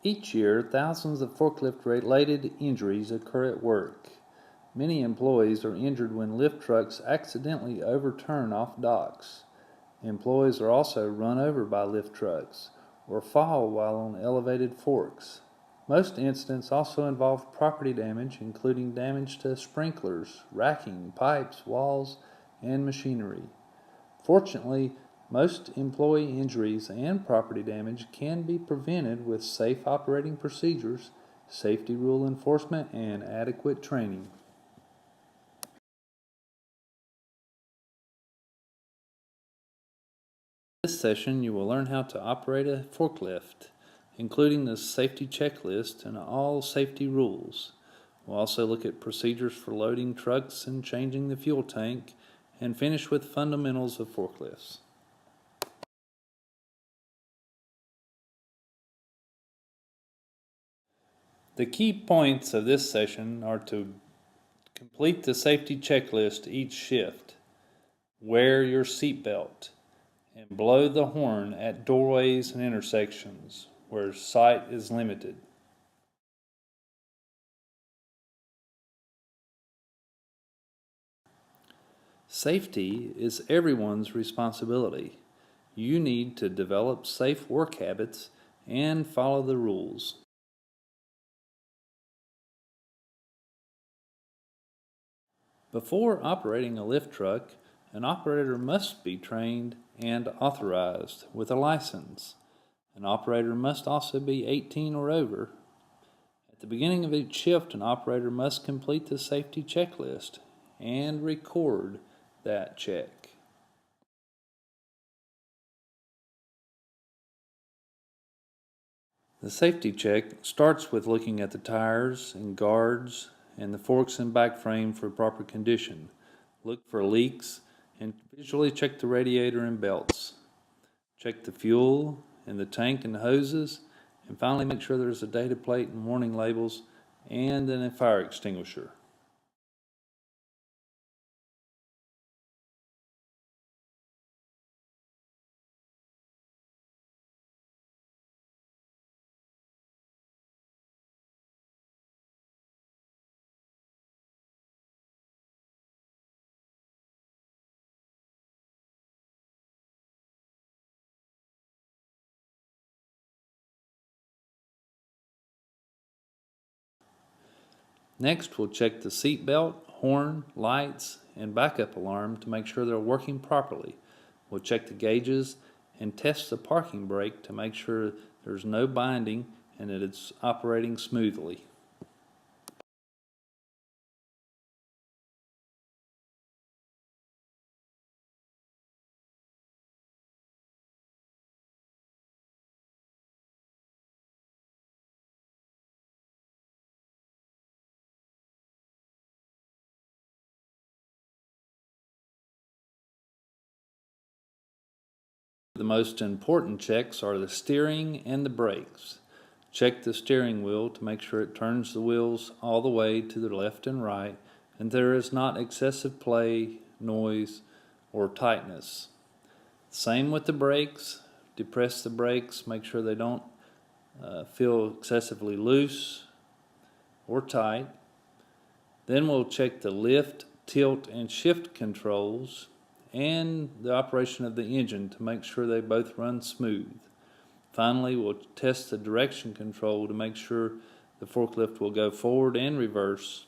Each year, thousands of forklift-related injuries occur at work. Many employees are injured when lift trucks accidentally overturn off docks. Employees are also run over by lift trucks or fall while on elevated forks. Most incidents also involve property damage, including damage to sprinklers, racking, pipes, walls, and machinery. Fortunately, most employee injuries and property damage can be prevented with safe operating procedures, safety rule enforcement, and adequate training. In this session, you will learn how to operate a forklift, including the safety checklist and all safety rules. We'll also look at procedures for loading trucks and changing the fuel tank, and finish with fundamentals of forklifts. The key points of this session are to complete the safety checklist each shift, wear your seatbelt, and blow the horn at doorways and intersections where sight is limited. Safety is everyone's responsibility. You need to develop safe work habits and follow the rules. Before operating a lift truck, an operator must be trained and authorized with a license. An operator must also be 18 or over. At the beginning of each shift, an operator must complete the safety checklist and record that check. The safety check starts with looking at the tires and guards and the forks and back frame for proper condition. Look for leaks and visually check the radiator and belts. Check the fuel and the tank and the hoses, and finally make sure there's a data plate and warning labels and then a fire extinguisher. Next, we'll check the seat belt, horn, lights, and backup alarm to make sure they're working properly. We'll check the gauges and test the parking brake to make sure there's no binding and that it's operating smoothly. The most important checks are the steering and the brakes. Check the steering wheel to make sure it turns the wheels all the way to the left and right, and there is not excessive play, noise, or tightness. Same with the brakes. Depress the brakes, make sure they don't feel excessively loose or tight. Then we'll check the lift, tilt, and shift controls and the operation of the engine to make sure they both run smooth. Finally, we'll test the direction control to make sure the forklift will go forward and reverse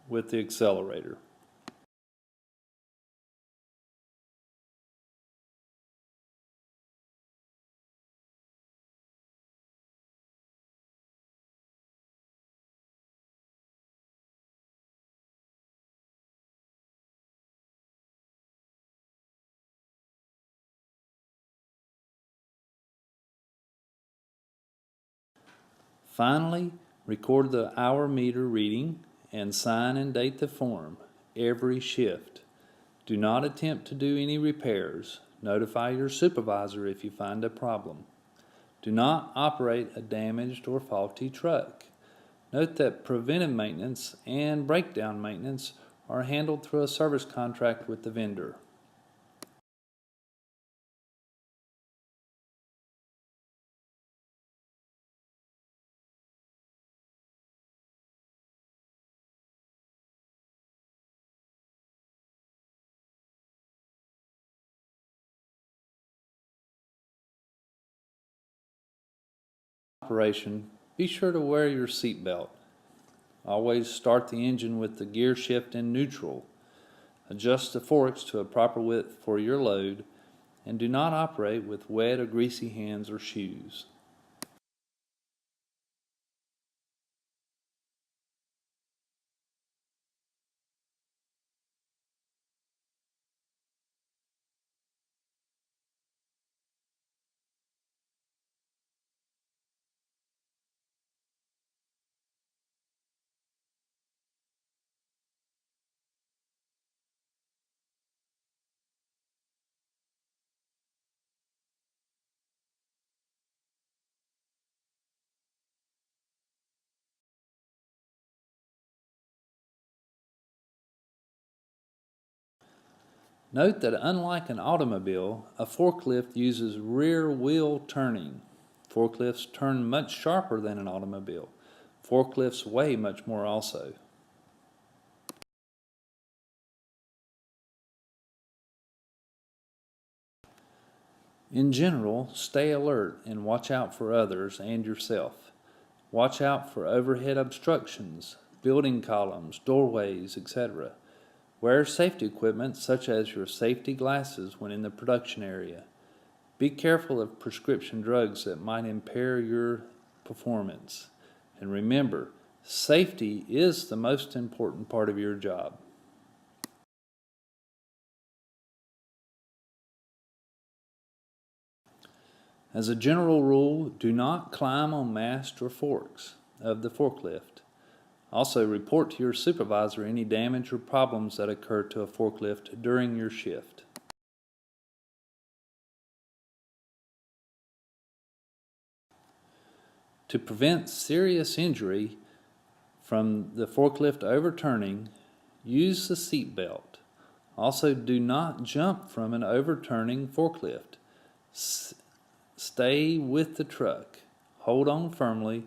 with the accelerator. Finally, record the hour meter reading and sign and date the form every shift. Do not attempt to do any repairs. Notify your supervisor if you find a problem. Do not operate a damaged or faulty truck. Note that preventive maintenance and breakdown maintenance are handled through a service contract with the vendor. Operation, be sure to wear your seat belt. Always start the engine with the gear shift in neutral. Adjust the forks to a proper width for your load, and do not operate with wet or greasy hands or shoes. Note that unlike an automobile, a forklift uses rear wheel turning. Forklifts turn much sharper than an automobile. Forklifts weigh much more also. In general, stay alert and watch out for others and yourself. Watch out for overhead obstructions, building columns, doorways, etc. Wear safety equipment such as your safety glasses when in the production area. Be careful of prescription drugs that might impair your performance. And remember, safety is the most important part of your job. As a general rule, do not climb on masts or forks of the forklift. Also, report to your supervisor any damage or problems that occur to a forklift during your shift. To prevent serious injury from the forklift overturning, use the seat belt. Also, do not jump from an overturning forklift. Stay with the truck. Hold on firmly.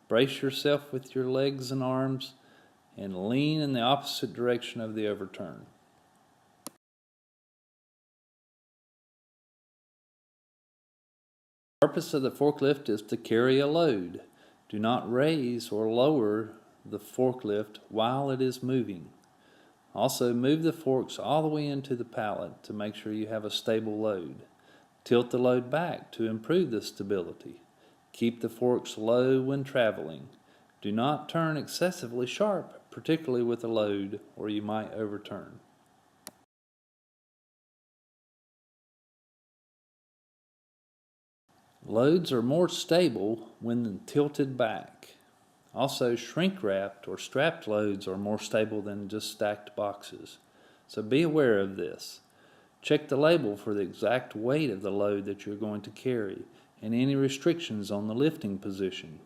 Brace yourself with your legs and arms, and lean in the opposite direction of the overturn. The purpose of the forklift is to carry a load. Do not raise or lower the forklift while it is moving. Also, move the forks all the way into the pallet to make sure you have a stable load. Tilt the load back to improve the stability. Keep the forks low when traveling. Do not turn excessively sharp, particularly with a load, or you might overturn. Loads are more stable when tilted back. Also, shrink-wrapped or strapped loads are more stable than just stacked boxes. So be aware of this. Check the label for the exact weight of the load that you're going to carry and any restrictions on the lifting position.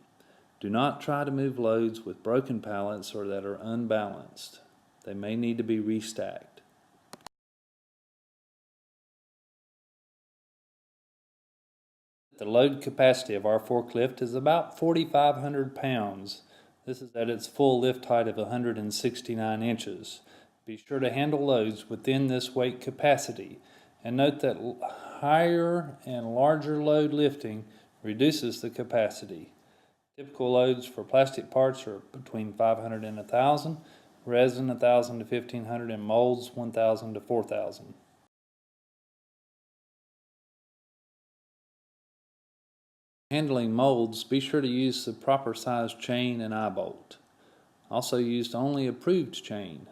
Do not try to move loads with broken pallets or that are unbalanced. They may need to be restacked. The load capacity of our forklift is about 4,500 pounds. This is at its full lift height of 169 inches. Be sure to handle loads within this weight capacity, and note that higher and larger load lifting reduces the capacity. Typical loads for plastic parts are between 500 and 1,000, resin 1,000 to 1,500, and molds 1,000 to 4,000. Handling molds, be sure to use the proper size chain and eye bolt. Also use only approved chain.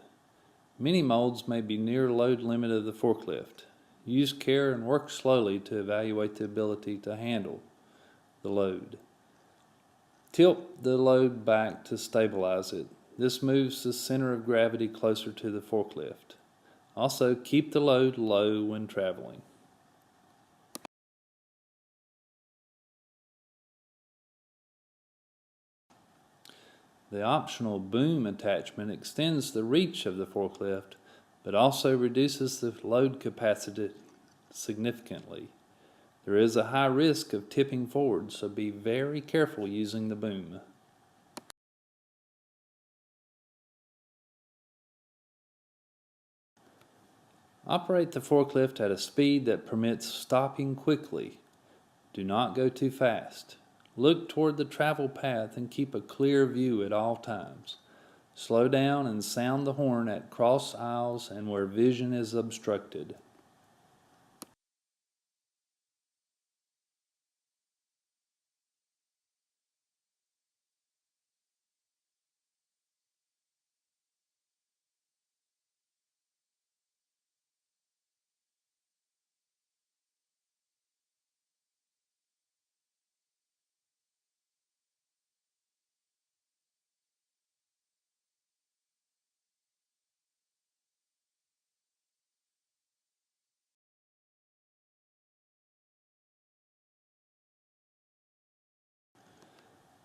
Many molds may be near load limit of the forklift. Use care and work slowly to evaluate the ability to handle the load. Tilt the load back to stabilize it. This moves the center of gravity closer to the forklift. Also, keep the load low when traveling. The optional boom attachment extends the reach of the forklift, but also reduces the load capacity significantly. There is a high risk of tipping forward, so be very careful using the boom. Operate the forklift at a speed that permits stopping quickly. Do not go too fast. Look toward the travel path and keep a clear view at all times. Slow down and sound the horn at cross aisles and where vision is obstructed.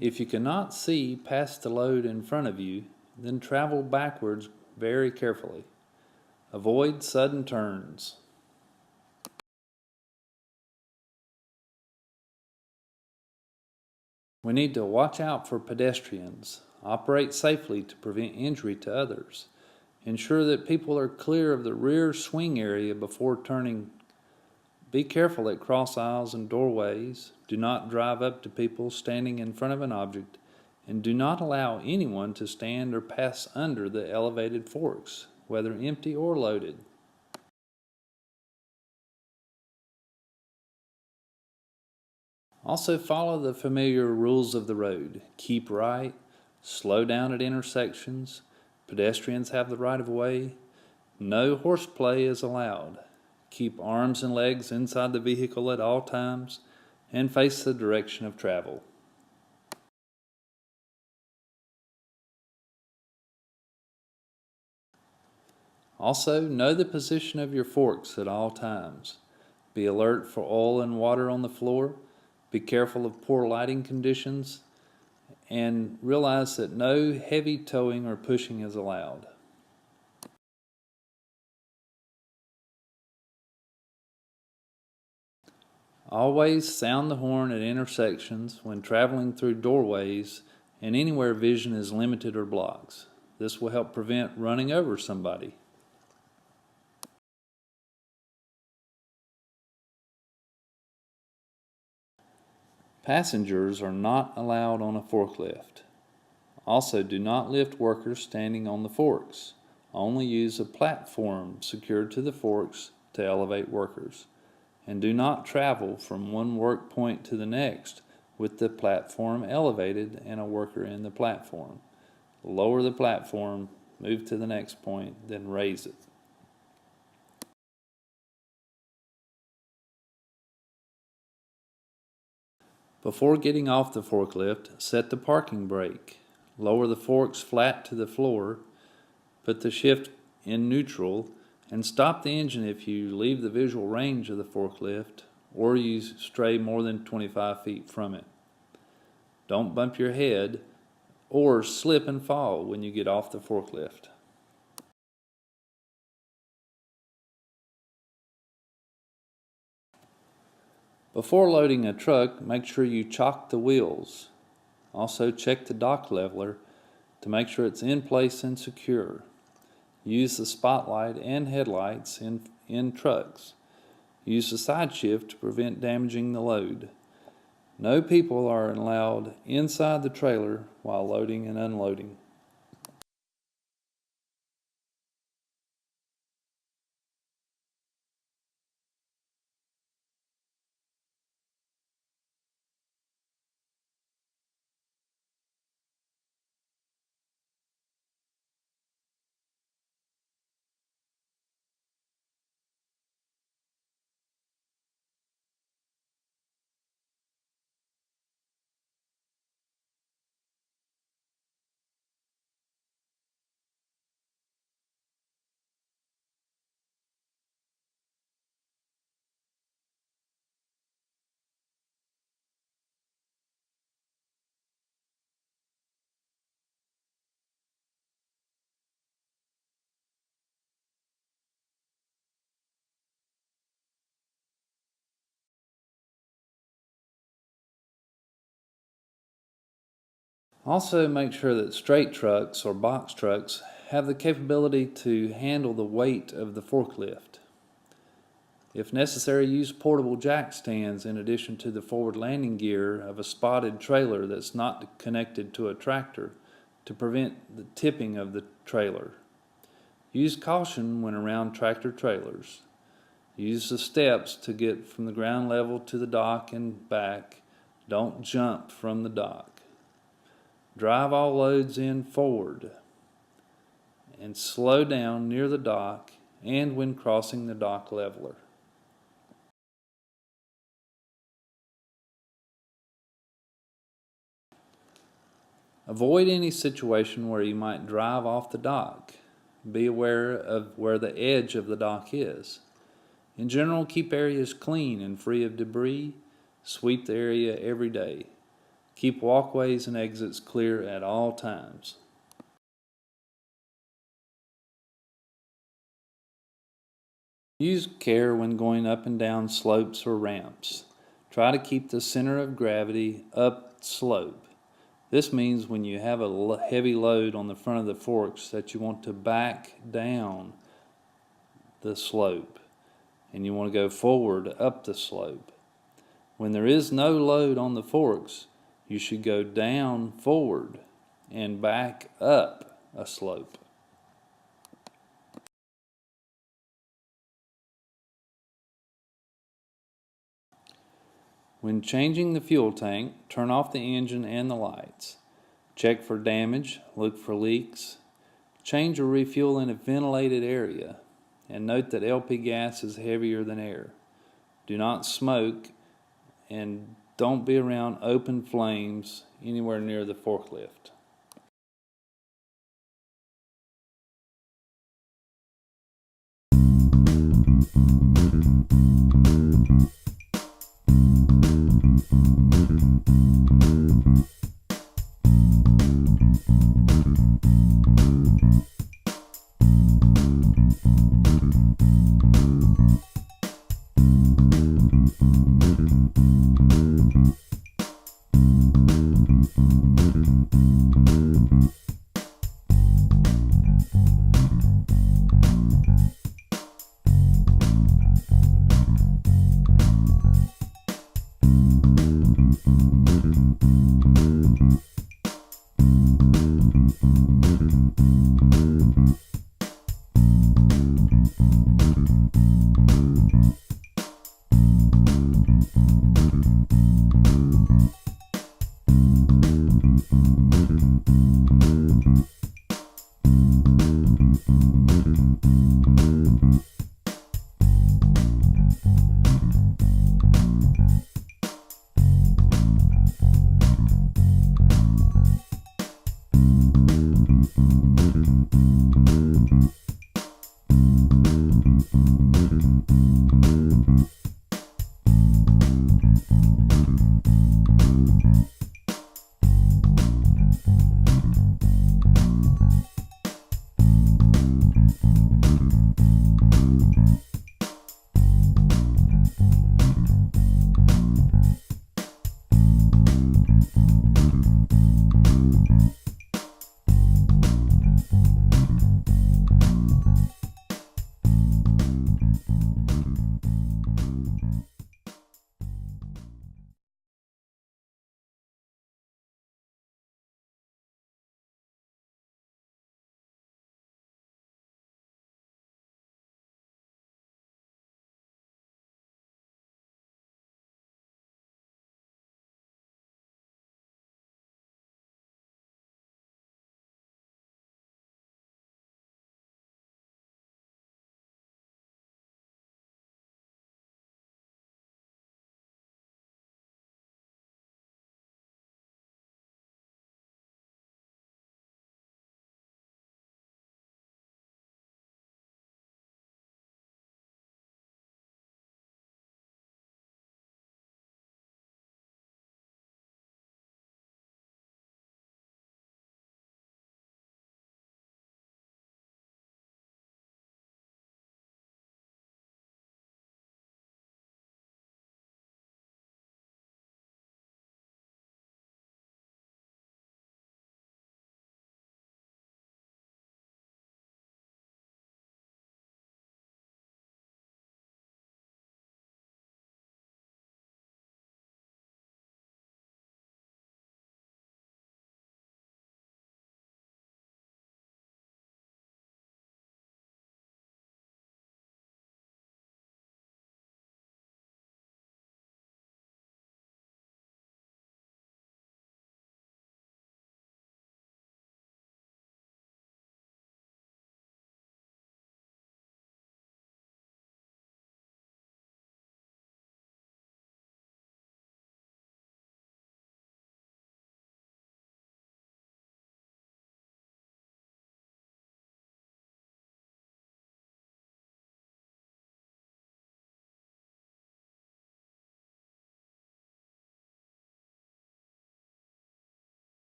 If you cannot see past the load in front of you, then travel backwards very carefully. Avoid sudden turns. We need to watch out for pedestrians, operate safely to prevent injury to others, ensure that people are clear of the rear swing area before turning. Be careful at cross aisles and doorways, do not drive up to people standing in front of an object, and do not allow anyone to stand or pass under the elevated forks, whether empty or loaded. Also follow the familiar rules of the road. Keep right, slow down at intersections, pedestrians have the right of way, no horseplay is allowed. Keep arms and legs inside the vehicle at all times, and face the direction of travel. Also, know the position of your forks at all times. Be alert for oil and water on the floor. Be careful of poor lighting conditions. And realize that no heavy towing or pushing is allowed. Always sound the horn at intersections when traveling through doorways and anywhere vision is limited or blocks. This will help prevent running over somebody. Passengers are not allowed on a forklift. Also, do not lift workers standing on the forks. Only use a platform secured to the forks to elevate workers. And do not travel from one work point to the next with the platform elevated and a worker in the platform. Lower the platform, move to the next point, then raise it. Before getting off the forklift, set the parking brake. Lower the forks flat to the floor, put the shift in neutral, and stop the engine if you leave the visual range of the forklift or you stray more than 25 feet from it. Don't bump your head or slip and fall when you get off the forklift. Before loading a truck, make sure you chock the wheels. Also check the dock leveler to make sure it's in place and secure. Use the spotlight and headlights in trucks. Use the side shift to prevent damaging the load. No people are allowed inside the trailer while loading and unloading. Also make sure that straight trucks or box trucks have the capability to handle the weight of the forklift. If necessary, use portable jack stands in addition to the forward landing gear of a spotted trailer that's not connected to a tractor to prevent the tipping of the trailer. Use caution when around tractor trailers. Use the steps to get from the ground level to the dock and back. Don't jump from the dock. Drive all loads in forward and slow down near the dock and when crossing the dock leveler. Avoid any situation where you might drive off the dock. Be aware of where the edge of the dock is. In general, keep areas clean and free of debris. Sweep the area every day. Keep walkways and exits clear at all times. Use care when going up and down slopes or ramps. Try to keep the center of gravity up slope. This means when you have a heavy load on the front of the forks that you want to back down the slope and you want to go forward up the slope. When there is no load on the forks, you should go down forward and back up a slope. When changing the fuel tank, turn off the engine and the lights. Check for damage, look for leaks. Change or refuel in a ventilated area. And note that LP gas is heavier than air. Do not smoke and don't be around open flames anywhere near the forklift.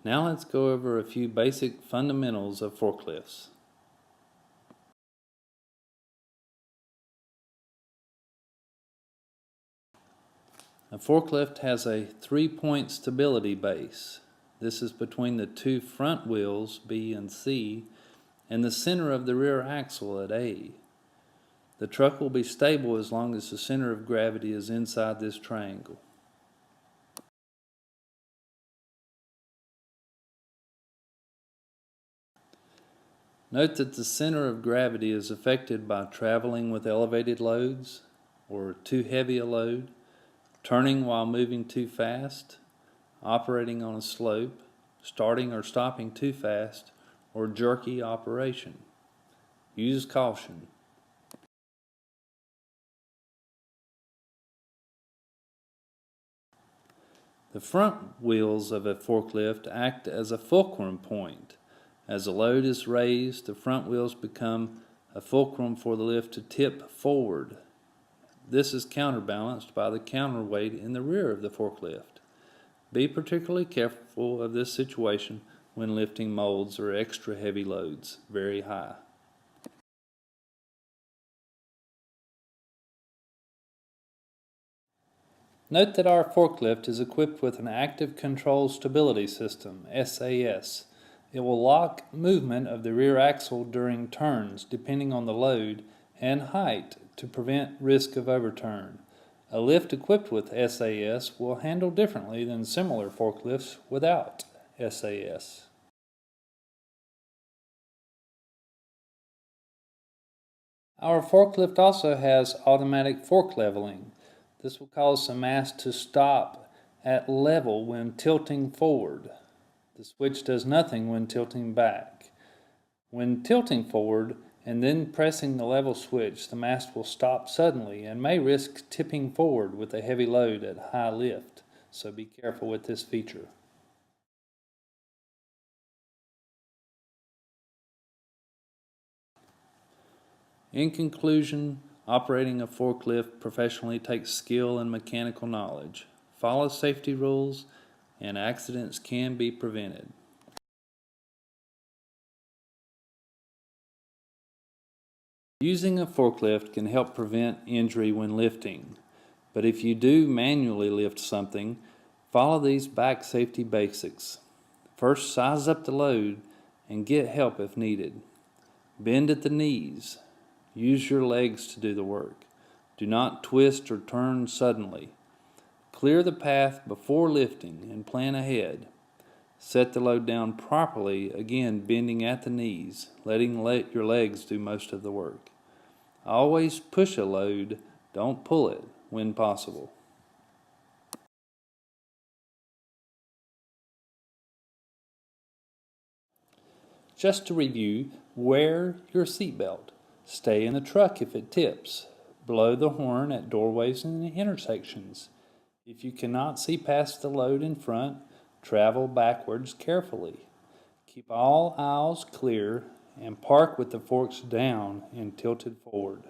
Now let's go over a few basic fundamentals of forklifts. A forklift has a 3-point stability base. This is between the two front wheels, B and C, and the center of the rear axle at A. The truck will be stable as long as the center of gravity is inside this triangle. Note that the center of gravity is affected by traveling with elevated loads, or too heavy a load, turning while moving too fast, operating on a slope, starting or stopping too fast, or jerky operation. Use caution. The front wheels of a forklift act as a fulcrum point. As the load is raised, the front wheels become a fulcrum for the lift to tip forward. This is counterbalanced by the counterweight in the rear of the forklift. Be particularly careful of this situation when lifting molds or extra heavy loads very high. Note that our forklift is equipped with an active control stability system, SAS. It will lock movement of the rear axle during turns depending on the load and height to prevent risk of overturn. A lift equipped with SAS will handle differently than similar forklifts without SAS. Our forklift also has automatic fork leveling. This will cause the mast to stop at level when tilting forward. The switch does nothing when tilting back. When tilting forward and then pressing the level switch, the mast will stop suddenly and may risk tipping forward with a heavy load at high lift, so be careful with this feature. In conclusion, operating a forklift professionally takes skill and mechanical knowledge. Follow safety rules and accidents can be prevented. Using a forklift can help prevent injury when lifting, but if you do manually lift something, follow these back safety basics. First, size up the load and get help if needed. Bend at the knees. Use your legs to do the work. Do not twist or turn suddenly. Clear the path before lifting and plan ahead. Set the load down properly, again bending at the knees, letting your legs do most of the work. Always push a load, don't pull it when possible. Just to review, wear your seatbelt. Stay in the truck if it tips. Blow the horn at doorways and intersections. If you cannot see past the load in front, travel backwards carefully. Keep all aisles clear and park with the forks down and tilted forward.